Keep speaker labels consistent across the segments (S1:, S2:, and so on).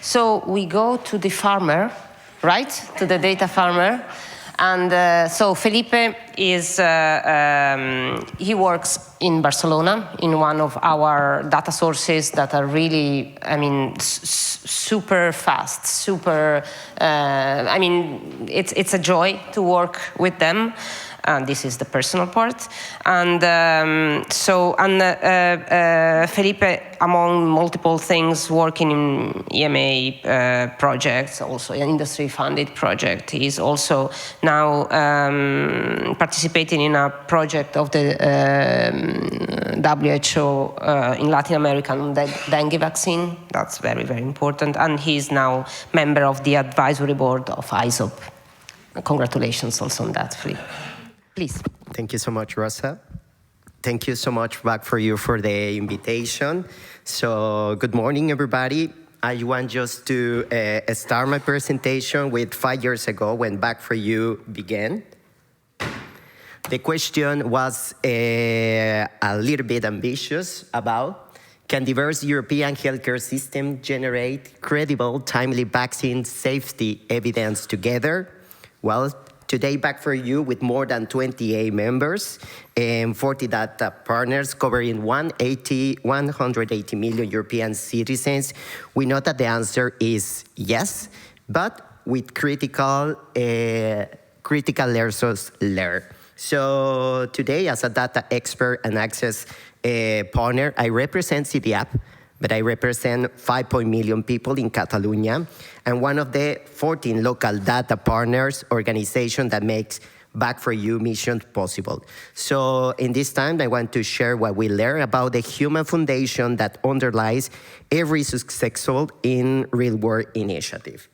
S1: So we go to the farmer, right? To the data farmer. And so Felipe is, he works in Barcelona in one of our data sources that are really, I mean, super fast, super, I mean, it's a joy to work with them. And this is the personal part. And Felipe, among multiple things, working in EMA projects, also an industry-funded project. He's also now participating in a project of the WHO in Latin America on dengue vaccine. That's very, very important. And he's now member of the advisory board of ISOP. Congratulations also on that, Felipe. Please.
S2: Thank you so much, Rosa. Thank you so much, VAC4EU, for the invitation. So, good morning, everybody. I want just to start my presentation with 5 years ago when VAC4EU began. The question was a little bit ambitious about, can diverse European healthcare system generate credible, timely vaccine safety evidence together? Well, today, VAC4EU, with more than 28 members and 40 data partners covering 180 million European citizens, we know that the answer is yes, but with critical lessons learned. So today, as a data expert and access partner, I represent IDIAP, but I represent 5 million people in Catalonia, and one of the 14 local data partners organization that makes VAC4EU mission possible. So in this time, I want to share what we learned about the human foundation that underlies every successful in real-world initiative.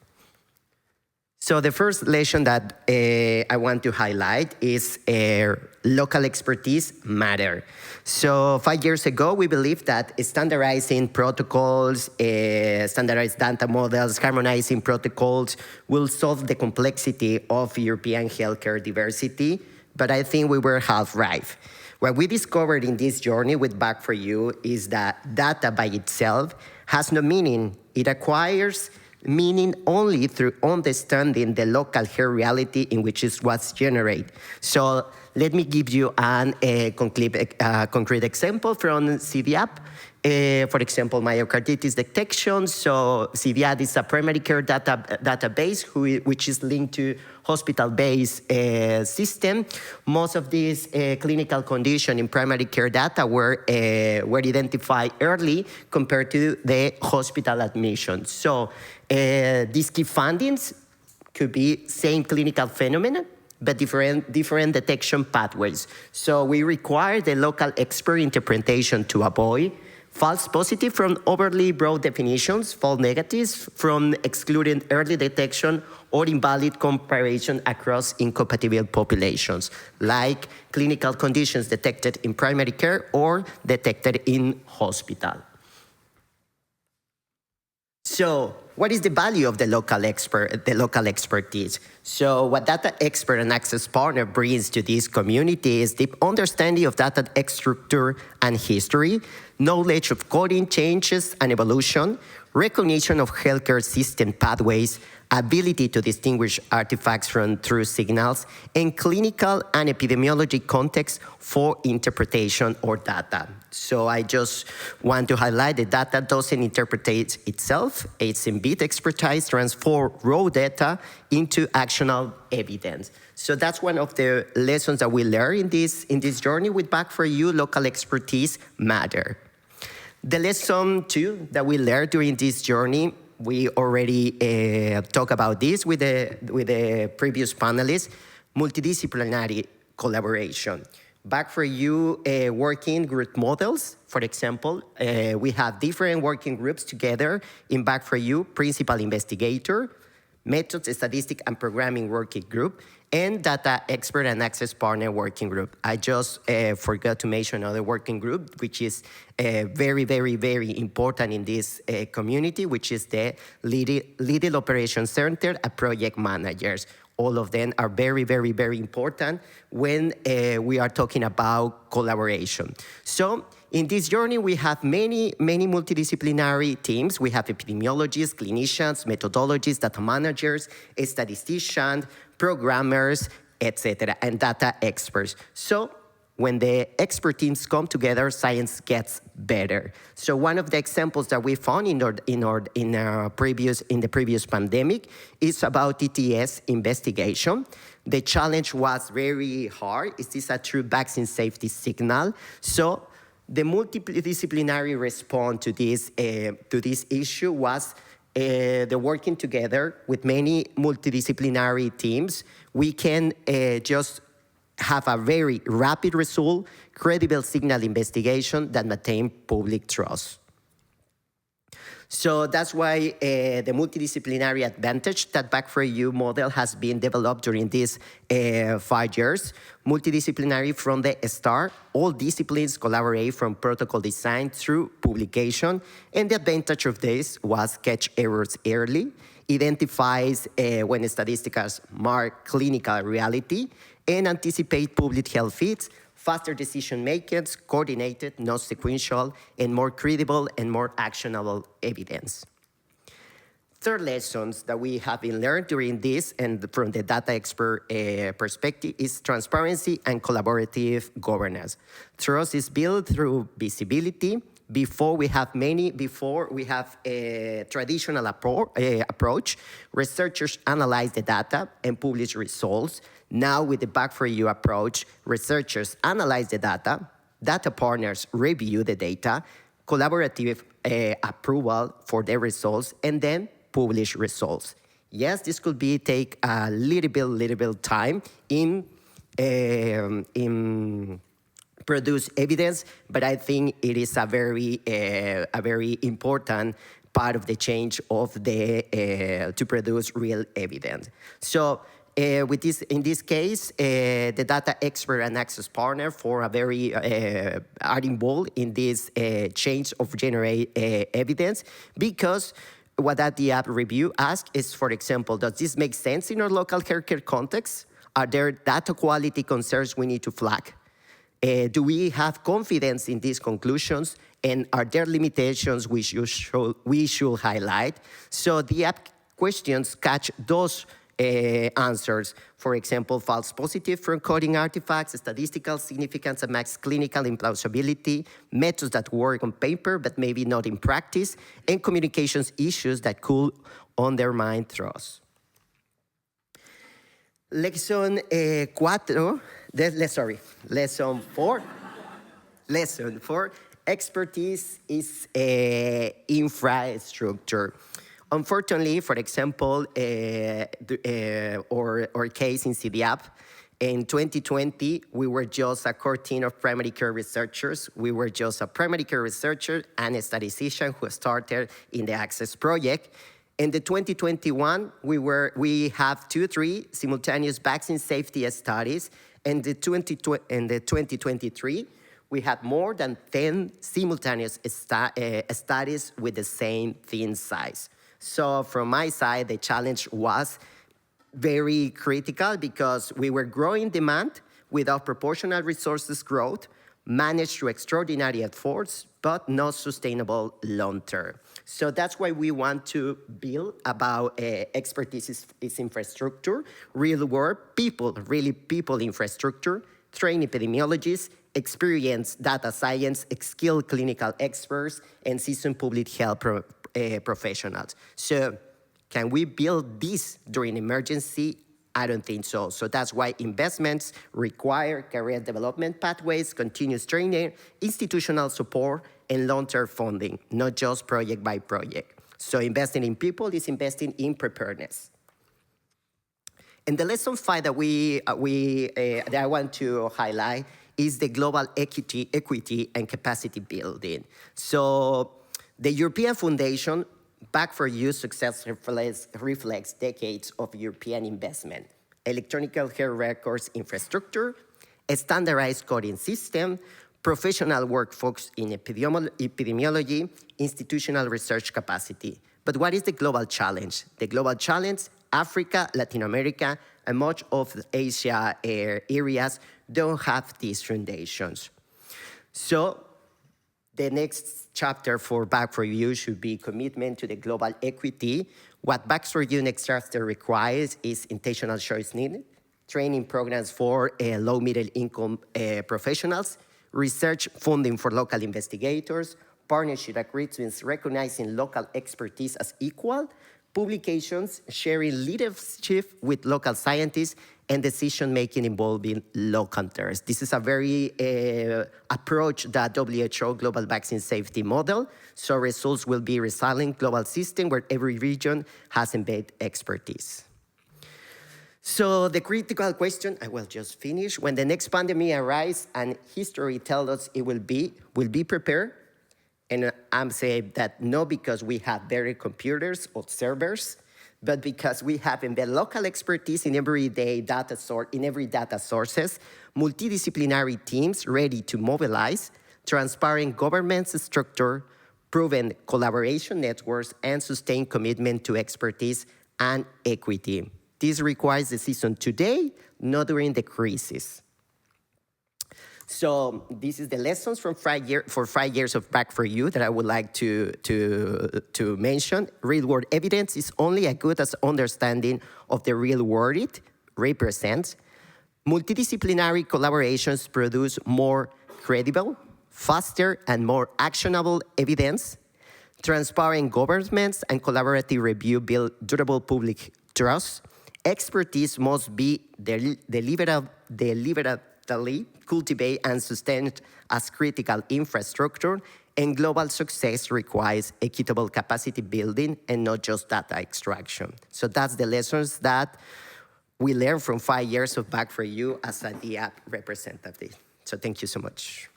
S2: So the first lesson that I want to highlight is local expertise matter. So 5 years ago, we believed that standardizing protocols, standardized data models, harmonizing protocols will solve the complexity of European healthcare diversity, but I think we were half right. What we discovered in this journey with VAC4EU is that data by itself has no meaning. It acquires meaning only through understanding the local health reality in which it was generated. So let me give you a concrete example from IDIAP. For example, myocarditis detection. So IDIAP is a primary care database which is linked to hospital-based system. Most of these clinical conditions in primary care data were identified early compared to the hospital admission. So these key findings could be same clinical phenomenon, but different detection pathways. So we require the local expert interpretation to avoid false positive from overly broad definitions, false negatives from excluding early detection or invalid comparison across incompatible populations, like clinical conditions detected in primary care or detected in hospital. So what is the value of the local expertise? So what data expert and access partner brings to this community is deep understanding of data structure and history, knowledge of coding changes and evolution, recognition of healthcare system pathways, ability to distinguish artifacts from true signals, and clinical and epidemiology context for interpretation or data. So I just want to highlight that data doesn't interpret itself. It's indeed expertise transform raw data into actionable evidence. So that's one of the lessons that we learned in this journey with VAC4EU, local expertise matter. The lesson 2 that we learned during this journey, we already talked about this with the previous panelists, multidisciplinary collaboration. VAC4EU working group models, for example, we have different working groups together in VAC4EU, principal investigator, methods, statistics, and programming working group, and data expert and access partner working group. I just forgot to mention another working group, which is very, very, very important in this community, which is the Leading Operations Center and Project Managers. all of them are very, very, very important when we are talking about collaboration. So in this journey, we have many, many multidisciplinary teams. We have epidemiologists, clinicians, methodologists, data managers, statisticians, programmers, etc., and data experts. So when the expert teams come together, science gets better. So one of the examples that we found in the previous pandemic is about ETS investigation. The challenge was very hard. Is this a true vaccine safety signal? So the multidisciplinary response to this issue was the working together with many multidisciplinary teams. We can just have a very rapid result, credible signal investigation that maintain public trust. So that's why the multidisciplinary advantage that VAC4EU model has been developed during these 5 years. Multidisciplinary from the start, all disciplines collaborate from protocol design through publication, and the advantage of this was catch errors early, identifies when statistics mark clinical reality, and anticipate public health feeds, faster decision makings, coordinated, not sequential, and more credible and more actionable evidence. Third lessons that we have been learned during this and from the data expert perspective is transparency and collaborative governance. Trust is built through visibility. Before we have a traditional approach, researchers analyze the data and publish results. Now with the VAC4EU approach, researchers analyze the data, data partners review the data, collaborative approval for the results, and then publish results. Yes, this could take a little bit time in produce evidence, but I think it is a very important part of the change of to produce real evidence. So in this case, the data expert and access partner are involved in this change of generate evidence, because what that IDIAP review asks is, for example, does this make sense in our local healthcare context? Are there data quality concerns we need to flag? Do we have confidence in these conclusions? And are there limitations we should highlight? So the app questions catch those answers. For example, false positive from coding artifacts, statistical significance and max clinical implausibility, methods that work on paper but maybe not in practice, and communications issues that could undermine trust. Lesson 4. Lesson 4, expertise is infrastructure. Unfortunately, for example, our case in IDIAP, in 2020, we were just a core team of primary care researchers. We were just a primary care researcher and a statistician who started in the Access project. In the 2021, we have 3 simultaneous vaccine safety studies. In the 2023, we had more than 10 simultaneous studies with the same thin size. So from my side, the challenge was very critical because we were growing demand without proportional resources growth, managed through extraordinary efforts, but not sustainable long-term. So that's why we want to build about expertise is infrastructure, real-world people, really people infrastructure, train epidemiologists, experienced data science, skilled clinical experts, and seasoned public health professionals. So can we build this during emergency? I don't think so. So that's why investments require career development pathways, continuous training, institutional support, and long-term funding, not just project by project. So investing in people is investing in preparedness. And the lesson 5 that that I want to highlight is the global equity and capacity building. So the European Foundation VAC4EU success reflects decades of European investment, electronic health records infrastructure, a standardized coding system, professional workforce in epidemiology, institutional research capacity. But what is the global challenge? The global challenge Africa, Latin America, and much of the Asia areas don't have these foundations. So the next chapter for VAC4EU should be commitment to the global equity. What VAC4EU next chapter requires is intentional choice needed, training programs for low middle income professionals, research funding for local investigators, partnership agreements recognizing local expertise as equal, publications sharing leadership with local scientists, and decision-making involving local interests. This is a very approach that WHO Global Vaccine Safety Model, so results will be resilient global system where every region has embedded expertise. So the critical question, I will just finish, when the next pandemic arises and history tells us it will be prepared, and I'm saying that not because we have better computers or servers, but because we have embedded local expertise in every data sources, multidisciplinary teams ready to mobilize, transparent governance structure, proven collaboration networks, and sustained commitment to expertise and equity. This requires decision today, not during the crisis. So this is the lessons from 5 years of VAC4EU that I would like to mention. Real-world evidence is only as good as understanding of the real world it represents. Multidisciplinary collaborations produce more credible, faster, and more actionable evidence. Transparent governments and collaborative review build durable public trust. Expertise must be deliberately cultivated and sustained as critical infrastructure, and global success requires equitable capacity building and not just data extraction. So that's the lessons that we learned from 5 years of VAC4EU as an IDIAP representative. So thank you so much.